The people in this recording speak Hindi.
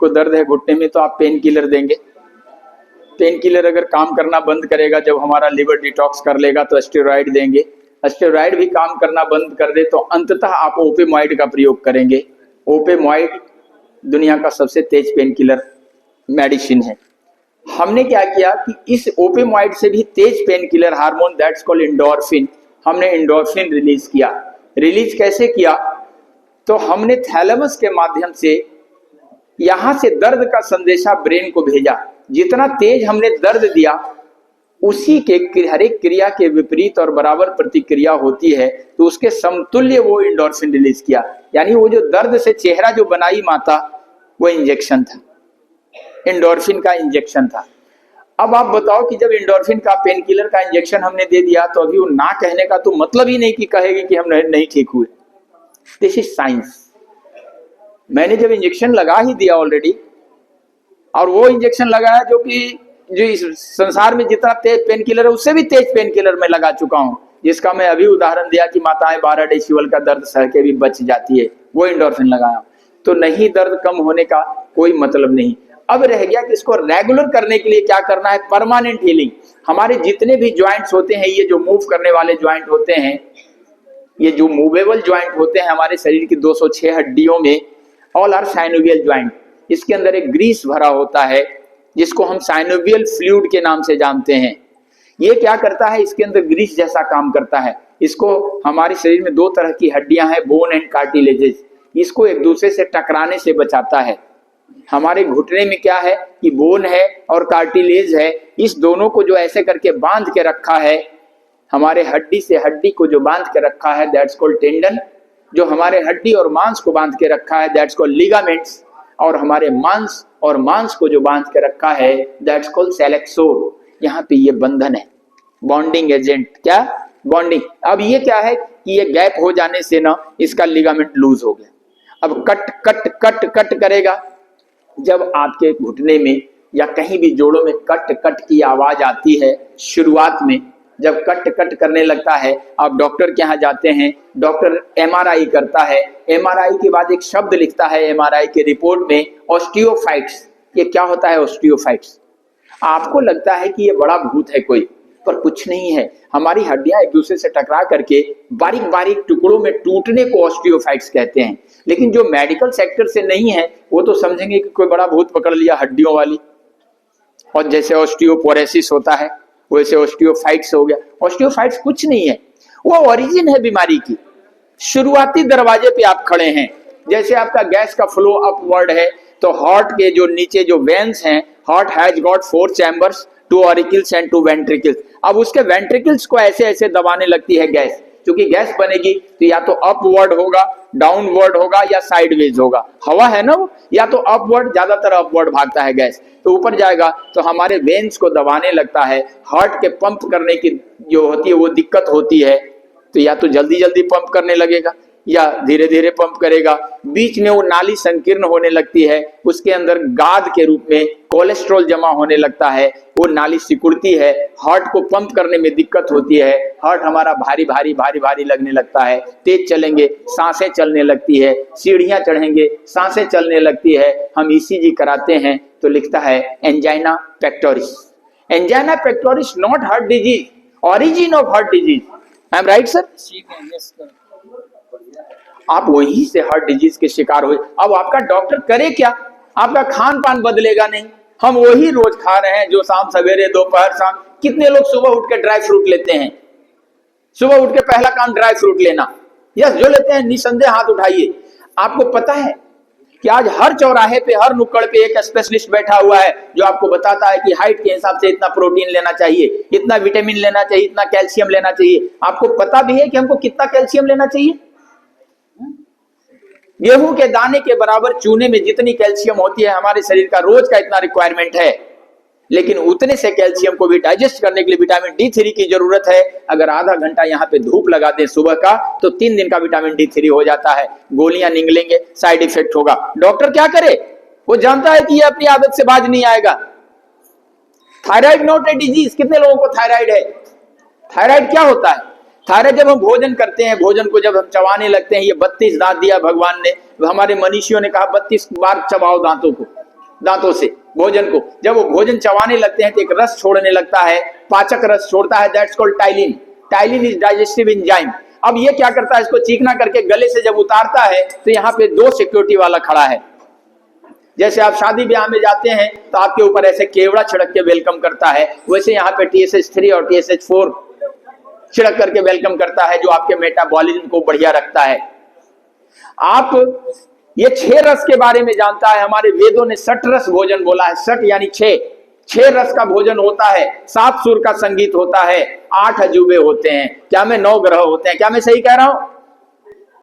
को दर्द है घुटने में तो आप पेन किलर देंगे। पेन किलर अगर काम करना बंद करेगा, जब हमारा लिवर डिटॉक्स कर लेगा तो स्टेरॉइड देंगे। स्टेरॉइड भी काम करना बंद कर दे तो अंततः आप ओपिमॉइड का प्रयोग करेंगे। ओपिमॉइड दुनिया का सबसे तेज पेन किलर मेडिसिन है। हमने क्या किया कि इस ओपिमॉइड से भी तेज pain killer hormone that's called endorphin, हमने एंडोर्फिन रिलीज किया। रिलीज कैसे किया? तो हमने थैलेमस के माध्यम से यहां से दर्द का संदेशा ब्रेन को भेजा। जितना तेज हमने दर्द दिया उसी के हर एक क्रिया के विपरीत और बराबर प्रतिक्रिया होती है, तो उसके समतुल्य वो एंडोर्फिन रिलीज किया। यानी वो जो दर्द से चेहरा जो बनाई माता, वो इंजेक्शन था, एंडोर्फिन का इंजेक्शन था। अब आप बताओ कि जब एंडोर्फिन का पेन किलर का इंजेक्शन हमने दे दिया तो अभी वो ना कहने का तो मतलब ही नहीं कि कहेगी कि हम नहीं ठीक हुए। This is science. मैंने जब इंजेक्शन लगा ही दिया ऑलरेडी, और वो इंजेक्शन लगाया जो कि जो इस संसार में जितना तेज पेन किलर है उससे भी तेज पेन किलर मैं लगा चुका हूं, जिसका मैं अभी उदाहरण दिया कि माताएं 12 डेसिबल का दर्द सह के भी बच जाती है, वो एंडोर्फिन लगाया। तो नहीं, दर्द कम होने का कोई मतलब नहीं। अब रह गया कि इसको रेगुलर करने के लिए क्या करना है? Permanent healing. हमारे जितने भी ज्वाइंट्स होते हैं, ये जो मूव करने वाले ज्वाइंट होते हैं, ये जो मूवेबल ज्वाइंट होते हैं हमारे शरीर की 206 हड्डियों में, ऑल आर साइनोवियल ज्वाइंट। इसके अंदर एक ग्रीस भरा होता है जिसको हम साइनोवियल फ्लूइड के नाम से जानते हैं। ये क्या करता है? इसके अंदर ग्रीस जैसा काम करता है। इसको हमारे शरीर में 2 तरह की हड्डियां हैं, बोन एंड कार्टिलेजेस। इसको एक दूसरे से टकराने से बचाता है। हमारे घुटने में क्या है कि बोन है और कार्टिलेज है, इस दोनों को जो ऐसे करके बांध के रखा है, हमारे हड्डी से हड्डी को जो बांध के रखा है दैट्स कॉल्ड टेंडन। जो हमारे हड्डी और मांस को बांध के रखा है दैट्स कॉल्ड लिगामेंट्स। और हमारे मांस और मांस को जो बांध के रखा है दैट्स कॉल्ड सेलेक्सोर। यहाँ पे ये बंधन है, बॉन्डिंग एजेंट। क्या? बॉन्डिंग। अब ये क्या है कि ये गैप हो जाने से ना इसका लिगामेंट लूज हो गया। अब कट कट कट कट करेगा। जब आपके घुटने में या कहीं भी जोड़ों में कट कट की आवाज आती है, शुरुआत में जब कट कट करने लगता है, आप डॉक्टर के यहाँ जाते हैं, डॉक्टर एमआरआई करता है, एमआरआई के बाद एक शब्द लिखता है एमआरआई के रिपोर्ट में, ऑस्टियोफाइट्स। ये क्या होता है ऑस्टियोफाइट्स? आपको लगता है कि ये बड़ा भूत है कोई, पर कुछ नहीं है। हमारी हड्डियां एक दूसरे से टकरा करके बारीक बारीक टुकड़ों में टूटने को ऑस्टियोफाइट्स कहते हैं। लेकिन जो मेडिकल सेक्टर से नहीं है वो तो समझेंगे कि कोई बड़ा भूत पकड़ लिया हड्डियों वाली, और जैसे ऑस्टियोपोरोसिस होता है वैसे ऑस्टियोफाइट्स हो गया। ऑस्टियोफाइट्स कुछ नहीं है, वो ओरिजिन है बीमारी की। शुरुआती दरवाजे पे आप खड़े हैं। जैसे आपका गैस का फ्लो अपवर्ड है तो हार्ट के जो नीचे जो वेन्स हैं, heart has got 4 chambers, 2 auricles and 2 ventricles. अब उसके वेंट्रिकल्स को ऐसे ऐसे दबाने लगती है गैस, क्योंकि गैस बनेगी तो या तो अपवर्ड होगा, डाउनवर्ड होगा या साइडवेज होगा। हवा है ना वो, या तो अपवर्ड, ज्यादातर अपवर्ड भागता है गैस, तो ऊपर जाएगा तो हमारे वेन्स को दबाने लगता है। हार्ट के पंप करने की जो होती है वो दिक्कत होती है, तो या तो जल्दी जल्दी पंप करने लगेगा या धीरे धीरे पंप करेगा। बीच में वो नाली संकीर्ण होने लगती है, उसके अंदर गाद के रूप में कोलेस्ट्रॉल जमा होने लगता है, वो नाली सिकुड़ती है, हार्ट को पंप करने में दिक्कत होती है, हार्ट हमारा भारी भारी भारी भारी लगने लगता है। तेज चलेंगे सांसें चलने लगती है, सीढ़ियां चढ़ेंगे सांसें चलने लगती है। हम ईसीजी कराते हैं तो लिखता है angina pectoris. Angina pectoris not heart disease, origin of heart disease. I am right sir? आप वहीं से हार्ट डिजीज के शिकार हुए। अब आपका डॉक्टर करे क्या? आपका खान पान बदलेगा नहीं। हम वही रोज खा रहे हैं जो शाम सवेरे दोपहर शाम। कितने लोग सुबह उठ के ड्राई फ्रूट लेते हैं? सुबह उठ के पहला काम ड्राई फ्रूट लेना। यस, जो लेते हैं निसंदेह हाथ उठाइए। आपको पता है कि आज हर चौराहे पे, हर नुक्कड़ पे एक स्पेशलिस्ट बैठा हुआ है जो आपको बताता है कि हाइट के हिसाब से इतना प्रोटीन लेना चाहिए, इतना विटामिन लेना चाहिए, इतना कैल्शियम लेना चाहिए। आपको पता भी है कि हमको कितना कैल्शियम लेना चाहिए? गेहूं के दाने के बराबर चूने में जितनी कैल्शियम होती है हमारे शरीर का रोज का इतना रिक्वायरमेंट है। लेकिन उतने से कैल्शियम को भी डाइजेस्ट करने के लिए विटामिन D3 की जरूरत है। अगर आधा घंटा यहाँ पे धूप लगा दें सुबह का तो 3 दिन का विटामिन D3 हो जाता है। गोलियां निगलेंगे, साइड इफेक्ट होगा। डॉक्टर क्या करे? वो जानता है कि ये अपनी आदत से बाज नहीं आएगा। Thyroid not a disease. कितने लोगों को थायराइड है? थायराइड क्या होता है? थायराइड जब हम भोजन करते हैं, भोजन को जब हम चबाने लगते हैं, ये 32 दांत दिया भगवान ने, हमारे मनीषियों ने कहा 32 बार चबाओ दांतों को, दांतों से भोजन को। जब वो भोजन चबाने लगते हैं तो एक रस छोड़ने लगता है, पाचक रस छोड़ता है, that's called ptyalin. Ptyalin is digestive enzyme. अब ये क्या करता है, इसको चीखना करके गले से जब उतारता है तो यहाँ पे 2 सिक्योरिटी वाला खड़ा है। जैसे आप शादी ब्याह में जाते हैं तो आपके ऊपर ऐसे केवड़ा छिड़क के वेलकम करता है, वैसे यहाँ पे TSH3 और TSH4 छिड़क करके वेलकम करता है, जो आपके मेटाबॉलिज्म को बढ़िया रखता है। आप ये 6 रस के बारे में जानता है। हमारे वेदों ने 6 रस भोजन बोला है। 6 यानी 6 रस का भोजन होता है, 7 सुर का संगीत होता है, 8 अजूबे होते हैं। क्या मैं 9 ग्रह होते हैं? क्या मैं सही कह रहा हूं?